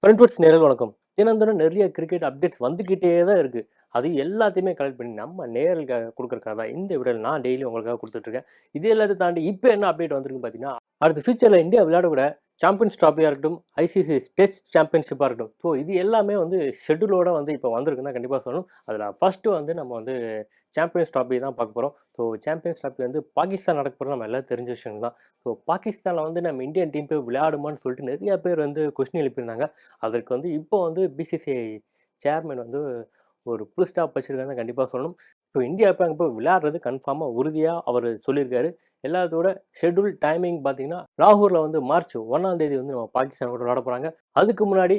ஃப்ரெண்ட்வர்ட்ஸ் நேயர்கள் வணக்கம். தினந்தோறும் நிறைய கிரிக்கெட் அப்டேட்ஸ் வந்துகிட்டே தான் இருக்கு. அது எல்லாத்தையுமே கலெக்ட் பண்ணி நம்ம நேயர்களுக்காக குடுக்குறதுக்காக தான் இந்த வீடியோல நான் டெய்லி உங்களுக்காக குடுத்துட்டு இருக்கேன். இது எல்லாத்தையும் தாண்டி இப்ப என்ன அப்டேட் வந்திருக்குன்னு பார்த்தீங்கன்னா, அடுத்த ஃபியூச்சர்ல இந்தியா விளையாடக்கூட சாம்பியன்ஸ் ட்ராஃபியா இருக்கட்டும், ஐசிசி டெஸ்ட் சாம்பியன்ஷிப்பா இருக்கட்டும். ஸோ இது எல்லாமே வந்து ஷெட்யூலோட வந்து இப்ப வந்திருக்குன்னு தான் கண்டிப்பா சொல்லணும். அதுல ஃபர்ஸ்ட்டு வந்து நம்ம வந்து சாம்பியன்ஸ் ட்ராஃபி தான் பார்க்க போறோம். ஸோ சாம்பியன்ஸ் ட்ராஃபி வந்து பாகிஸ்தான் நடக்க போறது நம்ம எல்லாரும் தெரிஞ்ச விஷயம் தான். ஸோ பாகிஸ்தான்ல வந்து நம்ம இந்தியன் டீம் போய் விளையாடுமான்னு சொல்லிட்டு நிறைய பேர் வந்து கொஸ்டின் எழுப்பியிருந்தாங்க. அதற்கு வந்து இப்போ வந்து பிசிசிஐ சேர்மன் வந்து ஒரு ஃபுல் ஸ்டாப் வச்சிருக்காங்கன்னு கண்டிப்பா சொல்லணும். ஸோ இந்தியா இப்ப அங்க போய் விளையாடுறது கன்ஃபார்மா உறுதியா அவரு சொல்லியிருக்காரு. எல்லாத்தோட ஷெட்யூல் டைமிங் பார்த்தீங்கன்னா, லாகூர்ல வந்து மார்ச் 1ஆம் தேதி வந்து நம்ம பாகிஸ்தான் கூட விளையாட போறாங்க. அதுக்கு முன்னாடி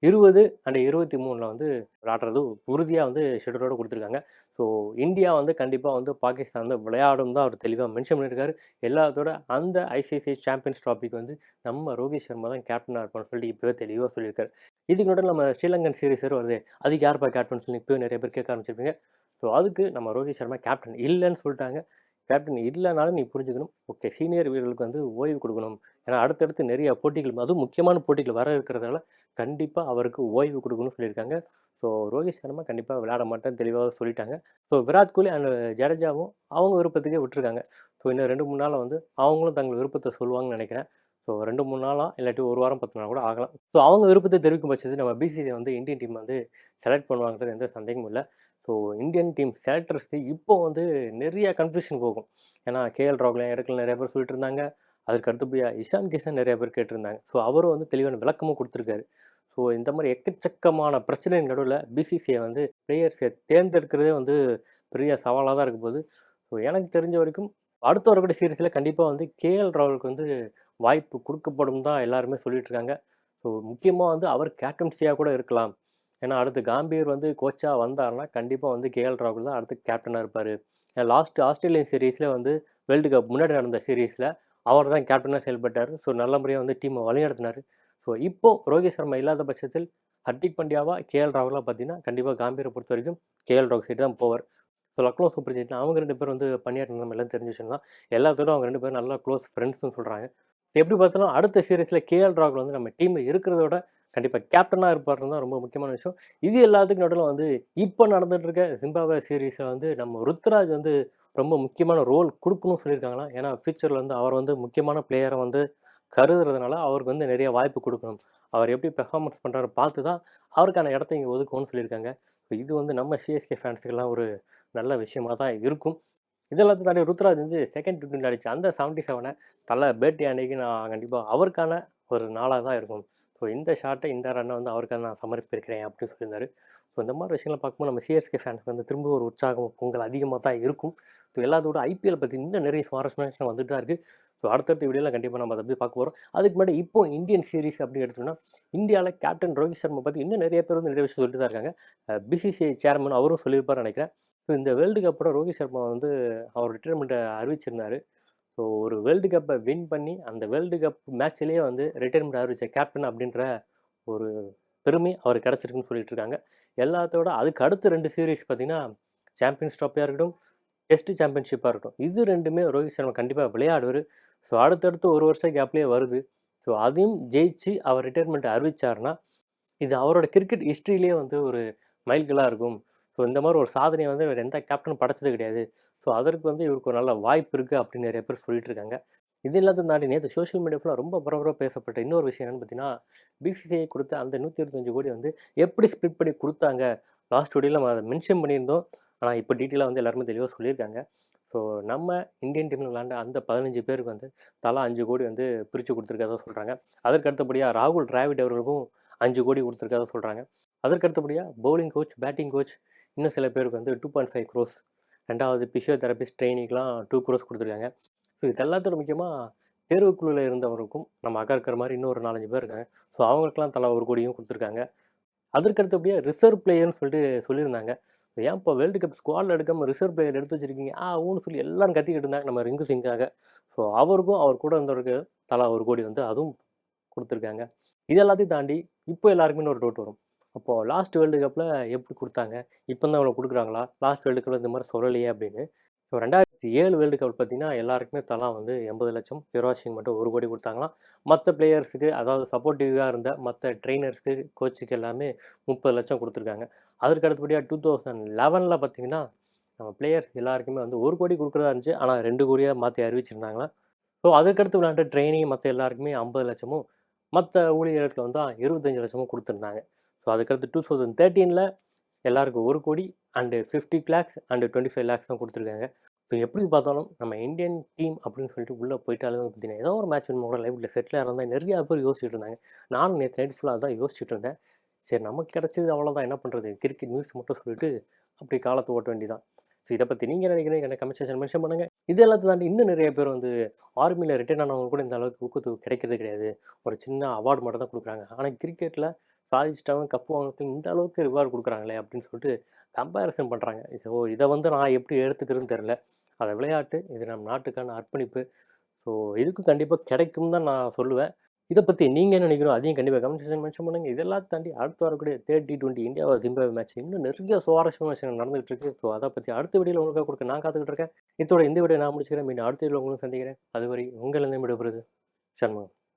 20 அண்ட் 23ல வந்து விளையாடுறது உறுதியா வந்து ஷெட்யூலோட குடுத்துருக்காங்க. ஸோ இந்தியா வந்து கண்டிப்பா வந்து பாகிஸ்தான் வந்து விளையாடும் தான் அவர் தெளிவா மென்ஷன் பண்ணியிருக்காரு. எல்லாத்தோட அந்த ஐசிசி சாம்பியன்ஸ் ட்ராஃபிக்கு வந்து நம்ம ரோஹித் சர்மா தான் கேப்டனா இருப்பார்ன்னு சொல்லிட்டு இப்பவே தெளிவா சொல்லியிருக்காரு. இதுக்கு நடுவுல நம்ம ஸ்ரீலங்கன் சீரிஸ் வேற வருதே, அதுக்கு யார்ப்பா கேப்டன் சொல்லி இப்பவே நிறைய பேர் கேட்க ஆரம்பிச்சிருப்பீங்க. ஸோ அதுக்கு நம்ம ரோஹித் சர்மா கேப்டன் இல்லன்னு சொல்லிட்டாங்க. கேப்டன் இல்லனாலும் நீ புரிஞ்சுக்கணும். ஓகே, சீனியர் வீரர்களுக்கு வந்து ஓய்வு குடுக்கணும். ஏன்னா அடுத்தடுத்து நிறைய போட்டிகள் அதுவும் முக்கியமான போட்டிகள் வர இருக்கிறதால கண்டிப்பா அவருக்கு ஓய்வு குடுக்கணும்னு சொல்லியிருக்காங்க. ஸோ ரோஹித் சர்மா கண்டிப்பா விளையாட மாட்டேன்னு தெளிவா சொல்லிட்டாங்க. ஸோ விராட் கோலி அண்ட் ஜடேஜாவும் அவங்க விருப்பத்துக்கே விட்டுருக்காங்க. ஸோ இன்னும் 2, 3 நாள்ல வந்து அவங்களும் தங்கள் விருப்பத்த சொல்லுவாங்கன்னு நெனைக்கிறேன். ஸோ 2, 3 நாளா இல்லாட்டி 1 வாரம் 10 நாள் கூட ஆகலாம். ஸோ அவங்க விருப்பத்த தெரிவிக்கும் பட்சத்தில் நம்ம பிசிசிஐ வந்து இந்தியன் டீம் வந்து செலக்ட் பண்ணுவாங்கன்றது எந்த சந்தேகமும் இல்ல. ஸோ இந்தியன் டீம் செலக்டர்ஸ்க்கு இப்போ வந்து நிறைய கன்ஃப்யூஷன் போகும். ஏன்னா கேஎல் ராகுல இடத்துல நிறைய பேர் சொல்லிட்டு இருந்தாங்க. அதற்கு அடுத்தபடியா இஷான் கிஷன் நிறைய பேர் கேட்டிருந்தாங்க. ஸோ அவரும் வந்து தெளிவான விளக்கமும் குடுத்துருக்காரு. ஸோ இந்த மாரி எக்கச்சக்கமான பிரச்சனையின் நடுவுல பிசிசிஐ வந்து பிளேயர்ஸ தேர்ந்தெடுக்கிறதே வந்து பெரிய சவாலா தான் இருக்க போகுது. ஸோ எனக்கு தெரிஞ்ச வரைக்கும் அடுத்து வரக்கூடிய சீரிஸ்ல கண்டிப்பா வந்து கேஎல் ராகுலுக்கு வந்து வாய்ப்பு குடுக்கப்படும் தான் எல்லாருமே சொல்லிட்டு இருக்காங்க. ஸோ முக்கியமா வந்து அவர் கேப்டன்சியா கூட இருக்கலாம். ஏன்னா அடுத்து காம்பீர் வந்து கோச்சா வந்தாருன்னா, கண்டிப்பா வந்து கேஎல் ராகுல் தான் அடுத்து கேப்டனா இருப்பாரு. லாஸ்ட் ஆஸ்திரேலியன் சீரிஸ்ல வந்து வேர்ல்டு கப் முன்னாடி நடந்த சீரிஸ்ல அவர் தான் கேப்டனா செயல்பட்டாரு. ஸோ நல்ல முறையா வந்து டீம வழிநடத்தினாரு. ஸோ இப்போ ரோஹித் சர்மா இல்லாத பட்சத்தில் ஹர்திக் பாண்டியாவா, கேஎல் ராகுலா பார்த்தீங்கன்னா, கண்டிப்பா காம்பீர பொறுத்தவரைக்கும் கேஎல் ராகுல் சைடு தான் போவார். ஸோ லக்னோ சூப்பர் ஜெயிண்ட்ல அவங்க 2 பேரும் வந்து பணியாற்றினது நம்ம எல்லாம் தெரிஞ்ச விஷயம் தான். எல்லாத்தோட அவங்க 2 பேரும் நல்லா க்ளோஸ் ஃப்ரெண்ட்ஸ்ன்னு சொல்றாங்க. எப்படி பார்த்தாலும் அடுத்த சீரிஸ்ல கேஎல் ராகுல் வந்து நம்ம டீம்ல இருக்கிறத விட கண்டிப்பா கேப்டனா இருப்பாருன்னு தான் ரொம்ப முக்கியமான விஷயம். இது எல்லாத்துக்கும் நடுவுல வந்து இப்ப நடந்துட்டு இருக்க ஜிம்பாப்வே சீரிஸ்ல வந்து நம்ம ருத்துராஜ் வந்து ரொம்ப முக்கியமான ரோல் குடுக்கணும்னு சொல்லியிருக்காங்களாம். ஏன்னா ஃபியூச்சர்ல வந்து அவர் வந்து முக்கியமான பிளேயரா வந்து கருதுறதுனால அவருக்கு வந்து நிறைய வாய்ப்பு குடுக்கணும். அவர் எப்படி பெர்ஃபார்மன்ஸ் பண்றாருன்னு பார்த்து தான் அவருக்கான இடத்த இங்க ஒதுக்கணும்னு சொல்லியிருக்காங்க. இது வந்து நம்ம சிஎஸ்கே ஃபேன்ஸுக்கெல்லாம் ஒரு நல்ல விஷயமா தான் இருக்கும். இது எல்லாத்தையும் தாண்டி ருத்ராஜ் வந்து செகண்ட் டி20 அடிச்ச அந்த 77 தல பேட்டி அன்னைக்கு நான் கண்டிப்பா அவருக்கான ஒரு நாளா தான் இருக்கும். ஸோ இந்த ஷாட்ட இந்த ரன்ன வந்து அவருக்காக நான் சமர்ப்பிக்கிறேன் அப்படின்னு சொல்லியிருந்தாரு. ஸோ இந்த மாதிரி விஷயங்கள பார்க்கும்போது நம்ம சிஎஸ்கே ஃபேன்ஸ்க்கு வந்து திரும்ப ஒரு உற்சாகம், பொங்கல் அதிகமா தான் இருக்கும். ஸோ எல்லாத்தோட ஐபிஎல் பத்தி இன்னும் நிறைய சுவாரஸ்யமான விஷயம் வந்துட்டு தான் இருக்கு. ஸோ அடுத்தடுத்த வீடியோல கண்டிப்பா நம்ம அத பத்தி பார்க்க போறோம். அதுக்கு முன்னாடி இப்போ இந்தியன் சீரிஸ் அப்படின்னு எடுத்தோம்னா, இந்தியால கேப்டன் ரோஹித் சர்மா பத்தி இன்னும் நிறைய பேர் வந்து நிறைய விஷயம் சொல்லிட்டு தான் இருக்காங்க. பிசிசிஐ சேர்மன் அவரும் சொல்லியிருப்பாருன்னு நினைக்கிறேன். ஸோ இந்த வேர்ல்டு கப்போட ரோஹித் சர்மா வந்து அவர் ரிட்டயர்மெண்ட்ட அறிவிச்சிருந்தாரு. ஸோ ஒரு வேர்ல்டு கப்பை வின் பண்ணி, அந்த வேர்ல்டு கப் மேட்ச்லேயே வந்து ரிட்டயர்மெண்ட் அறிவிச்ச கேப்டன் அப்படின்ற ஒரு பெருமை அவருக்கு கிடைச்சிருக்குன்னு சொல்லிட்டு இருக்காங்க. எல்லாத்தோட அதுக்கு அடுத்த 2 சீரிஸ் பார்த்தீங்கன்னா, சாம்பியன்ஸ் ட்ராஃபியா இருக்கட்டும், டெஸ்ட் சாம்பியன்ஷிப்பா இருக்கட்டும். இது 2மே ரோஹித் சர்மா கண்டிப்பா விளையாடுவாரு. ஸோ அடுத்தடுத்து 1 வருஷம் கேப்லயே வருது. ஸோ அதையும் ஜெயிச்சு அவர் ரிட்டயர்மெண்ட் அறிவிச்சாருன்னா, இது அவரோட கிரிக்கெட் ஹிஸ்டரியிலேயே வந்து ஒரு மைல்கல்லா இருக்கும். ஸோ இந்த மாரி ஒரு சாதனைய வந்து வேற எந்த கேப்டனும் படைச்சது கிடையாது. ஸோ அதற்கு வந்து இவருக்கு ஒரு நல்ல வாய்ப்பு இருக்கு அப்படின்னு நெறைய பேர் சொல்லிட்டு இருக்காங்க. இது எல்லாத்தையும் தாண்டி நேத்து சோசியல் மீடியா ஃபுல்லா ரொம்ப பரபரப்பா பேசப்பட்ட இன்னொரு விஷயம் என்னன்னு பார்த்தீங்கன்னா, பிசிசிஐ குடுத்த அந்த 125 கோடி வந்து எப்படி ஸ்ப்ளிட் பண்ணி குடுத்தாங்க? லாஸ்ட் வீடியோல நம்ம அத மென்ஷன் பண்ணியிருந்தோம். ஆனா இப்ப டீட்டெயிலா வந்து எல்லாருமே தெளிவா சொல்லியிருக்காங்க. ஸோ நம்ம இந்தியன் டீம்ல விளையாண்ட அந்த 15 பேருக்கு வந்து தலா 5 கோடி வந்து பிரிச்சு குடுத்துருக்கதா சொல்றாங்க. அதற்கு அடுத்தபடியா ராகுல் டிராவிட் அவர்களுக்கும் 5 கோடி குடுத்துருக்கதா சொல்றாங்க. அதற்கு அடுத்தபடியா பவுலிங் கோச், பேட்டிங் கோச் இன்னும் சில பேருக்கு வந்து 2.5 குரோஸ் 2வது பிசியோதெரபிஸ்ட் ட்ரெய்னிக்குலாம் 2 குரோஸ் குடுத்துருக்காங்க. ஸோ இது எல்லாத்தோட முக்கியமா தேர்வுக்குழுல இருந்தவருக்கும் நம்ம அக்கா இருக்கிற மாரி இன்னும் ஒரு 4, 5 பேர் இருக்காங்க. ஸோ அவங்களுக்கெல்லாம் தலா 1 கோடியும் குடுத்துருக்காங்க. அதற்கு அடுத்தபடியா ரிசர்வ் பிளேயர்ன்னு சொல்லிட்டு சொல்லியிருந்தாங்க. ஏன்ப்பா வேர்ல்டு கப் ஸ்குவாட்ல எடுக்காம ரிசர்வ் பிளேயர் எடுத்து வச்சிருக்கீங்க? ஊன்னு சொல்லி எல்லாரும் கத்திக்கிட்டு இருந்தாங்க நம்ம ரிங்கு சிங்காக. ஸோ அவருக்கும் அவர் கூட இருந்தவருக்கு தலா 1 கோடி வந்து அதுவும் குடுத்துருக்காங்க. இது எல்லாத்தையும் தாண்டி இப்போ எல்லாருக்குமே இன்னொரு டவுட் வரும். அப்போ லாஸ்ட் வேர்ல்டு கப்ல எப்படி குடுத்தாங்க? இப்ப தான் இவ்வளோ குடுக்குறாங்களா? லாஸ்ட் வேர்ல்டு கப்ல இந்த மாரி சொல்லலையே அப்படின்னு. ஸோ 2007 வேர்ல்டு கப் பார்த்தீங்கன்னா, எல்லாருக்குமே தலா வந்து 80,00,000 யுவராஜ் சிங் மட்டும் 1,00,00,000 குடுத்தாங்களாம். மத்த பிளேயர்ஸுக்கு அதாவது சப்போர்ட்டிவா இருந்த மத்த ட்ரெய்னர்ஸ்க்கு, கோச்சுக்கு எல்லாமே 30,00,000 குடுத்துருக்காங்க. அதற்கு அடுத்தபடியா 2011ல பார்த்தீங்கன்னா, நம்ம பிளேயர்ஸ் எல்லாருக்குமே வந்து 1,00,00,000 குடுக்குறதா இருந்துச்சு. ஆனா 2,00,00,000 மாத்தி அறிவிச்சிருந்தாங்களாம். ஸோ அதுக்கடுத்து விளையாண்ட ட்ரெய்னி மத்த எல்லாருக்குமே 50,00,000மும், மத்த ஊழியர்களுக்கு வந்து 25,00,000மும் குடுத்துருந்தாங்க. ஸோ அதுக்கடுத்து 2013ல எல்லாருக்கும் 1,00,00,000 அண்ட் 50 லேக்ஸ் அண்ட் 25 லேக்ஸ் தான் குடுத்துருக்காங்க. ஸோ எப்படி பார்த்தாலும் நம்ம இந்தியன் டீம் அப்படின்னு சொல்லிட்டு உள்ள போயிட்டாலுமே பார்த்தீங்கன்னா, ஏதோ ஒரு மேட்ச் நம்மளோட லைஃப்ல செட்டில் ஆகிறதா நெறைய பேர் யோசிச்சுட்டு இருந்தாங்க. நானும் நேத்து நைட் ஃபுல்லா அதான் யோசிச்சுட்டு இருந்தேன். சரி நமக்கு கிடைச்சது அவ்வளோதான் என்ன பண்றது? கிரிக்கெட் நியூஸ் மட்டும் சொல்லிட்டு அப்படி காலத்த ஓட்ட வேண்டியதான். ஸோ இத பத்தி நீங்க என்ன நினைக்கிறீங்க? எனக்கு கமெண்ட் செக்ஷன்ல மென்ஷன் பண்ணுங்க. இது எல்லாத்தையும் தாண்டி இன்னும் நெறைய பேர் வந்து ஆர்மில ரிட்டயர்ட் ஆனவங்க கூட இந்த அளவுக்கு ஊக்கத்தொகை கிடைக்கிறது கிடையாது. ஒரு சின்ன அவார்ட் மட்டும் தான் குடுக்குறாங்க. ஆனா கிரிக்கெட்ல சாதிச்சுட்டவன் கப் வாங்கினதுக்கு இந்த அளவுக்கு ரிவார்ட் குடுக்குறாங்களே அப்படின்னு சொல்லிட்டு கம்பேரிசன் பண்றாங்க. ஸோ இத வந்து நான் எப்படி எடுத்துக்கிறதுன்னு தெரியல. அது விளையாட்டு. இது நம் நாட்டுக்கான அர்ப்பணிப்பு. ஸோ இதுக்கும் கண்டிப்பா கிடைக்கும்னு தான் நான் சொல்லுவேன். இத பத்தி நீங்க என்ன நினைக்கிறீங்க? அதையும் கண்டிப்பா கமெண்ட் செக்ஷன்ல மென்ஷன் பண்ணுங்க. இது எல்லாத்தையும் தாண்டி அடுத்து வரக்கூடிய 30 T20 India vs Zimbabwe match இன்னும் நிறைய சுவாரஸ்யமான விஷயங்கள் நடந்துகிட்டு இருக்கு. ஸோ அத பத்தி அடுத்த வீடியோல உங்களுக்காக குடுக்க நான் காத்துக்கிட்டு இருக்கேன். இத்தோட இந்த வீடியோ நான் முடிச்சுக்கிறேன். மீண்டும் அடுத்த வீடியோல உங்களை சந்திக்கிறேன். அதுவரை உங்களிடம் விடைபெறுவது சண்முகம்.